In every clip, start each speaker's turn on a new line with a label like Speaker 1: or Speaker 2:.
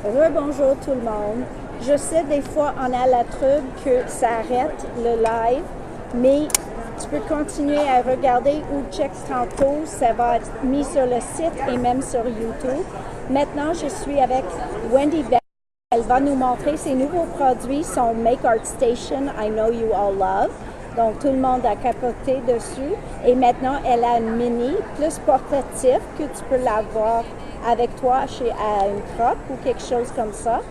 Speaker 1: Rebonjour tout le monde. Je sais des fois on a la trouble que ça arrête le live, mais tu peux continuer à regarder ou check tantôt. Ça va être mis sur le site et même sur YouTube. Maintenant, je suis avec Wendy Vecchi. Elle va nous montrer ses nouveaux produits, son Make Art Station, I Know You All Love. Donc, tout le monde a capoté dessus. Et maintenant, elle a une mini plus portatif que tu peux l'avoir avec toi à une croque ou quelque chose comme ça.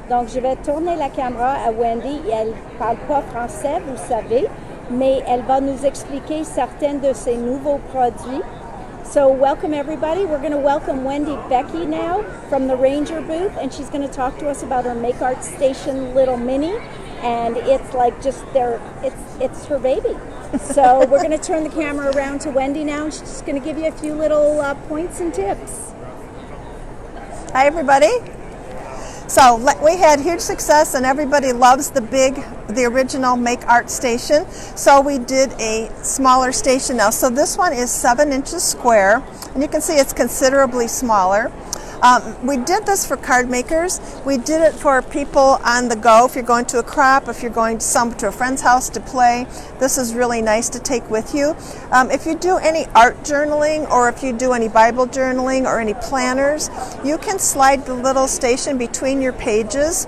Speaker 1: Donc, je vais tourner la caméra à Wendy. Elle ne parle pas français, vous savez, mais elle va nous expliquer certains de ses nouveaux produits. So, welcome everybody. We're going to welcome Wendy Vecchi now from the Ranger booth, and she's going to talk to us about her Make Art Station little mini. And it's like just it's her baby. So we're going to turn the camera around to Wendy now. She's just going to give you a few little points and tips.
Speaker 2: Hi, everybody. So we had huge success, and everybody loves the original Make Art Station. So we did a smaller station now. So this one is 7 inches square, and you can see it's considerably smaller. We did this for card makers. We did it for people on the go. If you're going to a crop, if you're going to a friend's house to play, this is really nice to take with you. If you do any art journaling, or if you do any Bible journaling or any planners, you can slide the little station between your pages,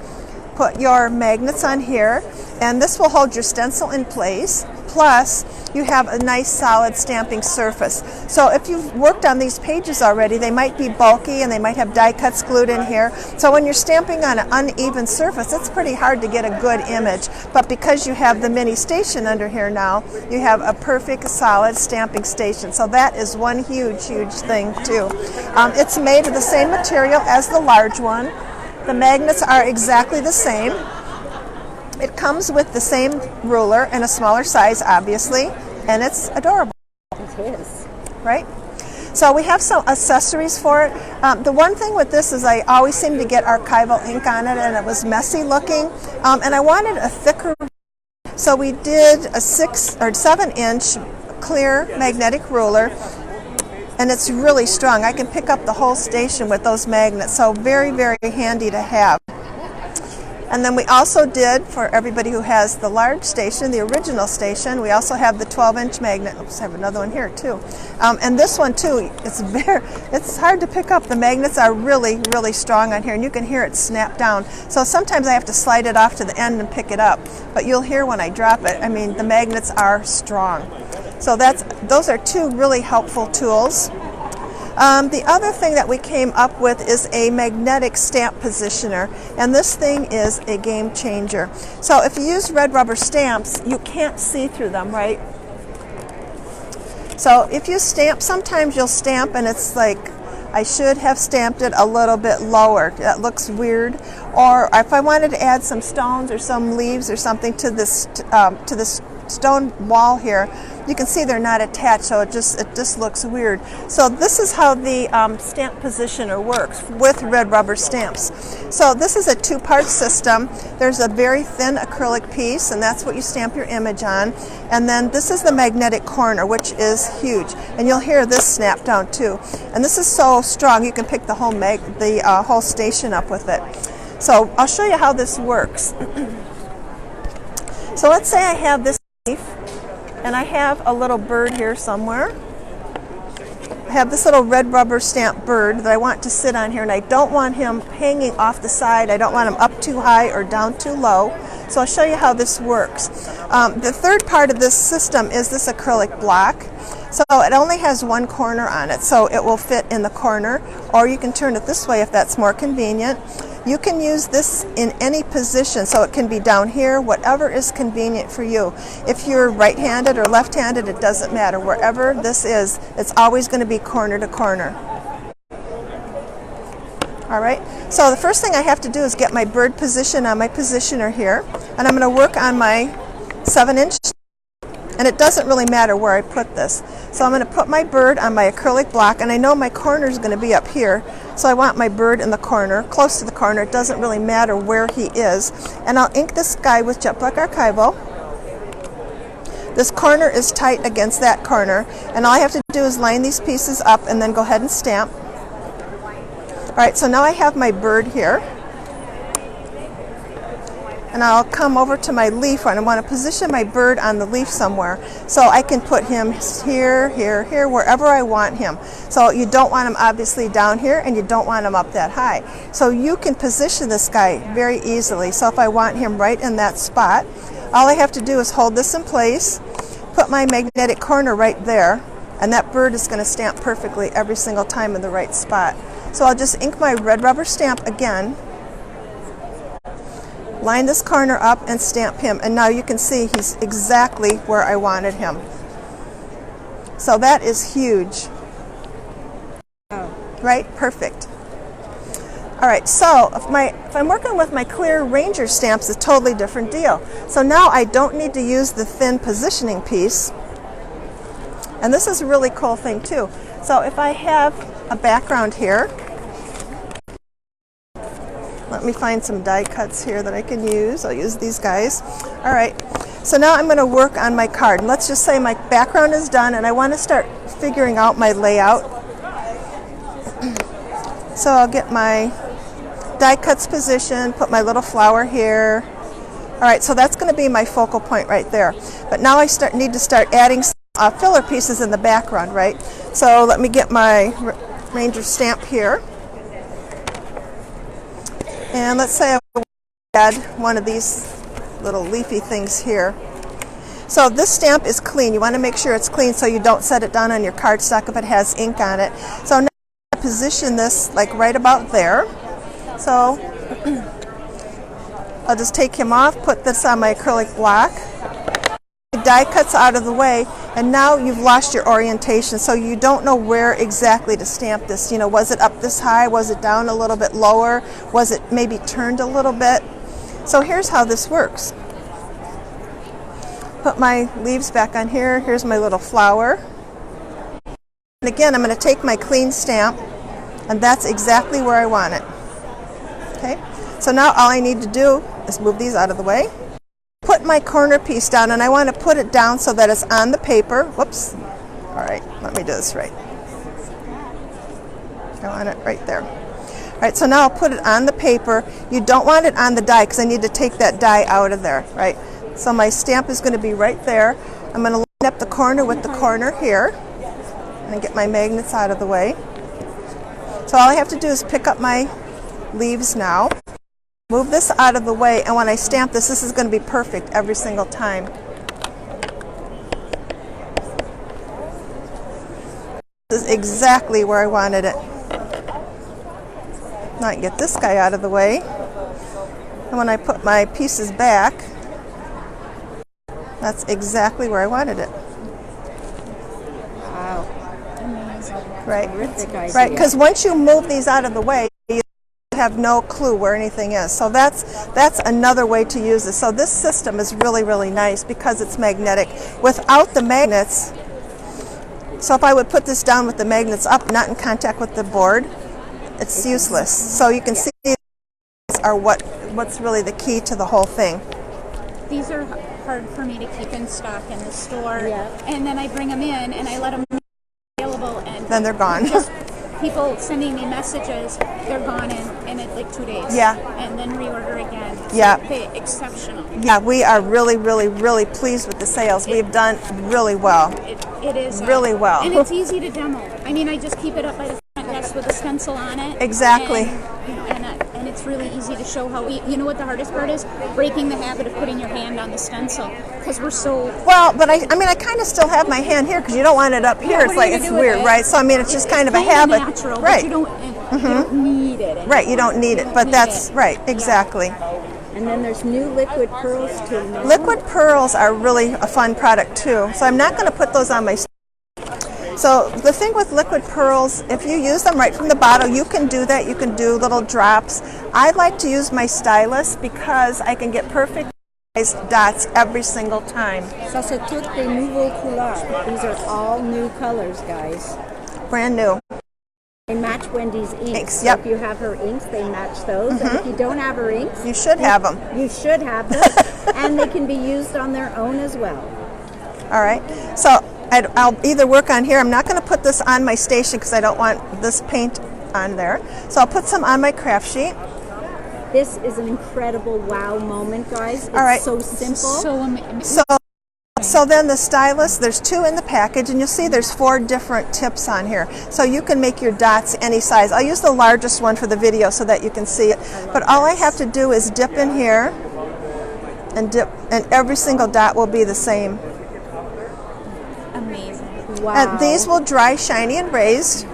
Speaker 2: put your magnets on here, and this will hold your stencil in place. Plus, you have a nice solid stamping surface. So if you've worked on these pages already, they might be bulky and they might have die cuts glued in here. So when you're stamping on an uneven surface, it's pretty hard to get a good image. But because you have the mini station under here now, you have a perfect solid stamping station. So that is one huge thing too. It's made of the same material as the large one. The magnets are exactly the same. It comes with the same ruler and a smaller size, obviously, and it's adorable.
Speaker 1: It is.
Speaker 2: Right? So we have some accessories for it. The one thing with this is I always seem to get archival ink on it, and it was messy looking, and I wanted a thicker. So we did a 6 or 7 inch clear magnetic ruler, and it's really strong. I can pick up the whole station with those magnets, so very handy to have. And then we also did, for everybody who has the large station, the original station, we also have the 12-inch magnet. Oops, I have another one here too. And this one too, it's hard to pick up. The magnets are really strong on here, and you can hear it snap down. So sometimes I have to slide it off to the end and pick it up. But you'll hear when I drop it, I mean, the magnets are strong. So those are two really helpful tools. The other thing that we came up with is a magnetic stamp positioner, and this thing is a game changer. So if you use red rubber stamps, you can't see through them, right? So if you stamp, sometimes you'll stamp and it's like, I should have stamped it a little bit lower. That looks weird. Or if I wanted to add some stones or some leaves or something to this stone wall here, you can see they're not attached, so it just looks weird. So this is how the stamp positioner works with red rubber stamps. So this is a 2-part system. There's a very thin acrylic piece, and that's what you stamp your image on. And then this is the magnetic corner, which is huge. And you'll hear this snap down too. And this is so strong you can pick the whole station up with it. So I'll show you how this works. So let's say I have this leaf, and I have a little bird here somewhere. I have this little red rubber stamp bird that I want to sit on here, and I don't want him hanging off the side. I don't want him up too high or down too low. So I'll show you how this works. The third part of this system is this acrylic block. So it only has one corner on it, so it will fit in the corner, or you can turn it this way if that's more convenient. You can use this in any position, so it can be down here, whatever is convenient for you. If you're right-handed or left-handed, it doesn't matter. Wherever this is, it's always going to be corner to corner. All right, so the first thing I have to do is get my bird position on my positioner here, and I'm going to work on my 7-inch, and it doesn't really matter where I put this. So I'm going to put my bird on my acrylic block, and I know my corner is going to be up here, so I want my bird in the corner, close to the corner. It doesn't really matter where he is. And I'll ink this guy with Jet Black Archival. This corner is tight against that corner, and all I have to do is line these pieces up and then go ahead and stamp. All right, so now I have my bird here. and I'll come over to my leaf and I want to position my bird on the leaf somewhere. So I can put him here, here, here, wherever I want him. So you don't want him obviously down here, and you don't want him up that high. So you can position this guy very easily. So if I want him right in that spot, all I have to do is hold this in place, put my magnetic corner right there, and that bird is going to stamp perfectly every single time in the right spot. So I'll just ink my red rubber stamp again, line this corner up, and stamp him. And now you can see he's exactly where I wanted him. So that is huge. Right? Perfect. All right, so if I'm working with my clear Ranger stamps, it's a totally different deal. So now I don't need to use the thin positioning piece. And this is a really cool thing too. So if I have a background here, let me find some die cuts here that I can use. I'll use these guys. All right, so now I'm going to work on my card. And let's just say my background is done and I want to start figuring out my layout. So I'll get my die cuts position, put my little flower here. All right, so that's going to be my focal point right there. But now I need to start adding filler pieces in the background, right? So let me get my Ranger stamp here. And let's say I want to add one of these little leafy things here. So this stamp is clean. You want to make sure it's clean so you don't set it down on your cardstock if it has ink on it. So now I position this like right about there. So I'll just take him off, put this on my acrylic block. The die cuts out of the way, and now you've lost your orientation, so you don't know where exactly to stamp this. You know, was it up this high? Was it down a little bit lower? Was it maybe turned a little bit? So here's how this works. Put my leaves back on here. Here's my little flower. And again, I'm going to take my clean stamp, and that's exactly where I want it. Okay, so now all I need to do is move these out of the way. Put my corner piece down, and I want to put it down so that it's on the paper. Whoops. All right, let me do this right. I want it right there. All right, so now I'll put it on the paper. You don't want it on the die because I need to take that die out of there, right? So my stamp is going to be right there. I'm going to line up the corner with the corner here and get my magnets out of the way. So all I have to do is pick up my leaves now. Move this out of the way, and when I stamp this, this is going to be perfect every single time. This is exactly where I wanted it. Now I can get this guy out of the way. And when I put my pieces back, that's exactly where I wanted it.
Speaker 1: Wow. Amazing.
Speaker 2: Right.
Speaker 1: Terrific idea.
Speaker 2: Right, because once you move these out of the way, have no clue where anything is. So that's another way to use this. So this system is really, really nice because it's magnetic. Without the magnets, so if I would put this down with the magnets up, not in contact with the board, it's useless. So you can see these are what's really the key to the whole thing.
Speaker 3: These are hard for me to keep in stock in the store,
Speaker 1: Yeah.
Speaker 3: and then I bring them in and I let them be available, and
Speaker 2: Then they're gone.
Speaker 3: just people sending me messages, they're gone in like 2 days.
Speaker 2: Yeah.
Speaker 3: And then reorder again. So
Speaker 2: Yeah.
Speaker 3: exceptional.
Speaker 2: Yeah, we are really, really, really pleased with the sales. We've done really well.
Speaker 3: It is
Speaker 2: Really well.
Speaker 3: and it's easy to demo. I mean, I just keep it up by the front desk with a stencil on it.
Speaker 2: Exactly.
Speaker 3: And it's really easy to show how you know what the hardest part is? Breaking the habit of putting your hand on the stencil, because we're so.
Speaker 2: Well, but I mean, I kind of still have my hand here because you don't want it up here.
Speaker 3: What
Speaker 2: It's
Speaker 3: are
Speaker 2: like
Speaker 3: you
Speaker 2: it's
Speaker 3: gonna do with
Speaker 2: weird,
Speaker 3: it?
Speaker 2: right? So I mean, it's just kind of a
Speaker 3: kinda
Speaker 2: habit,
Speaker 3: natural,
Speaker 2: right?
Speaker 3: But you don't need it anymore.
Speaker 2: Right, you don't need it, but that's right, exactly.
Speaker 1: And then there's new liquid pearls too. now.
Speaker 2: Liquid pearls are really a fun product too. So I'm not going to put those on my. So the thing with liquid pearls, if you use them right from the bottle, you can do that. You can do little drops. I like to use my stylus because I can get perfect dots every single time.
Speaker 1: Ça c'est toutes des nouvelles couleurs. These are all new colors, guys.
Speaker 2: Brand new.
Speaker 1: They match Wendy's inks.
Speaker 2: Inks,
Speaker 1: So
Speaker 2: yep.
Speaker 1: if you have her inks, they match those. And if you don't have her inks,
Speaker 2: You should have them.
Speaker 1: you should have them. And they can be used on their own as well.
Speaker 2: All right. So I'll either work on here. I'm not going to put this on my station because I don't want this paint on there. So I'll put some on my craft sheet.
Speaker 1: This is an incredible wow moment, guys. It's
Speaker 2: All right.
Speaker 1: so simple.
Speaker 3: So amazing.
Speaker 2: So then the stylus, there's 2 in the package, and you'll see there's 4 different tips on here. So you can make your dots any size. I'll use the largest one for the video so that you can see it. But all I have to do is dip in here and dip, and every single dot will be the same.
Speaker 3: Amazing.
Speaker 1: Wow.
Speaker 2: And these will dry shiny and raised.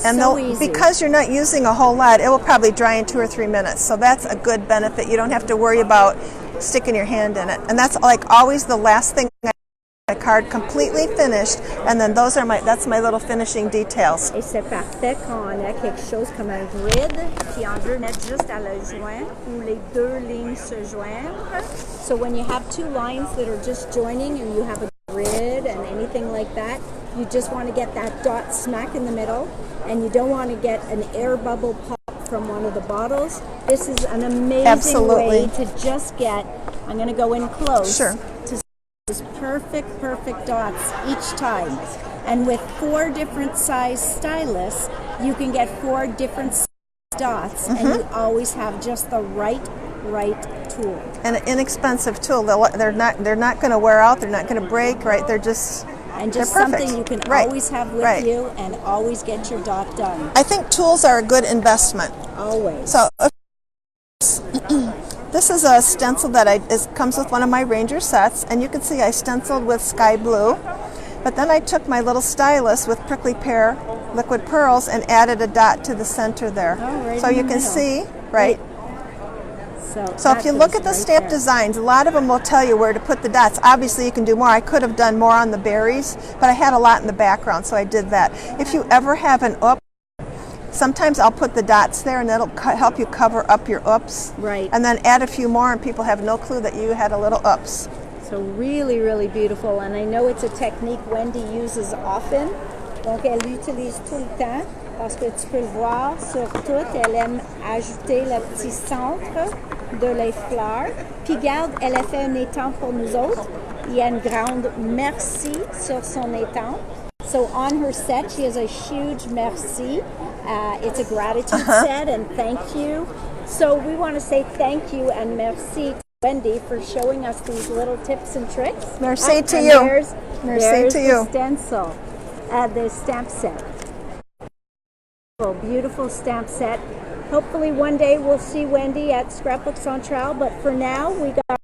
Speaker 2: And
Speaker 1: So easy.
Speaker 2: because you're not using a whole lot, it will probably dry in 2 or 3 minutes. So that's a good benefit. You don't have to worry about sticking your hand in it. And that's like always the last thing I a card completely finished, and then that's my little finishing details.
Speaker 1: Et c'est parfait quand on a quelque chose comme un grid, puis on veut mettre juste à le joindre, où les 2 lignes se joignent. So when you have 2 lines that are just joining and you have a grid and anything like that, you just want to get that dot smack in the middle, and you don't want to get an air bubble pop from one of the bottles. This is an amazing way to just get, I'm going to go in close,
Speaker 2: Sure.
Speaker 1: to these perfect dots each time. And with 4 different size stylus, you can get 4 different dots, and you always have just the right tool.
Speaker 2: And an inexpensive tool. They're not going to wear out. They're not going to break. Right? They're just
Speaker 1: Something you can always have with you and always get your dot done.
Speaker 2: I think tools are a good investment.
Speaker 1: Always.
Speaker 2: So this is a stencil that comes with one of my Ranger sets, and you can see I stenciled with sky blue. But then I took my little stylus with prickly pear liquid pearls and added a dot to the center there.
Speaker 1: Right
Speaker 2: so
Speaker 1: in
Speaker 2: you
Speaker 1: the
Speaker 2: can
Speaker 1: middle.
Speaker 2: see, right? So if you
Speaker 1: that
Speaker 2: look
Speaker 1: goes
Speaker 2: at the
Speaker 1: right
Speaker 2: stamp
Speaker 1: there.
Speaker 2: designs, a lot of them will tell you where to put the dots. Obviously you can do more. I could have done more on the berries, but I had a lot in the background, so I did that. If you ever have an up, sometimes I'll put the dots there, and that'll help you cover up your ups.
Speaker 1: Right.
Speaker 2: And then add a few more, and people have no clue that you had a little ups.
Speaker 1: So really beautiful, and I know it's a technique Wendy uses often. Donc elle l'utilise tout le temps parce que tu peux le voir sur tout. Elle aime ajouter le petit centre de les fleurs. Puis garde, elle a fait un étang pour nous autres. Il y a une grande merci sur son étang. So on her set, she has a huge merci. It's a gratitude set and thank you. So we want to say thank you and merci to Wendy for showing us these little tips and tricks.
Speaker 2: Merci to
Speaker 1: and
Speaker 2: you.
Speaker 1: There's
Speaker 2: Merci to you.
Speaker 1: The stencil, the stamp set. Beautiful stamp set. Hopefully one day we'll see Wendy at Scrapbook Central, but for now we got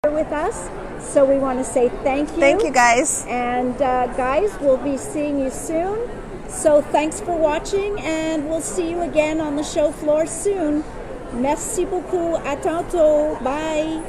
Speaker 1: her with us. So we want to say thank you.
Speaker 2: Thank you, guys.
Speaker 1: And guys, we'll be seeing you soon. So thanks for watching, and we'll see you again on the show floor soon. Merci beaucoup. À tantôt. Bye.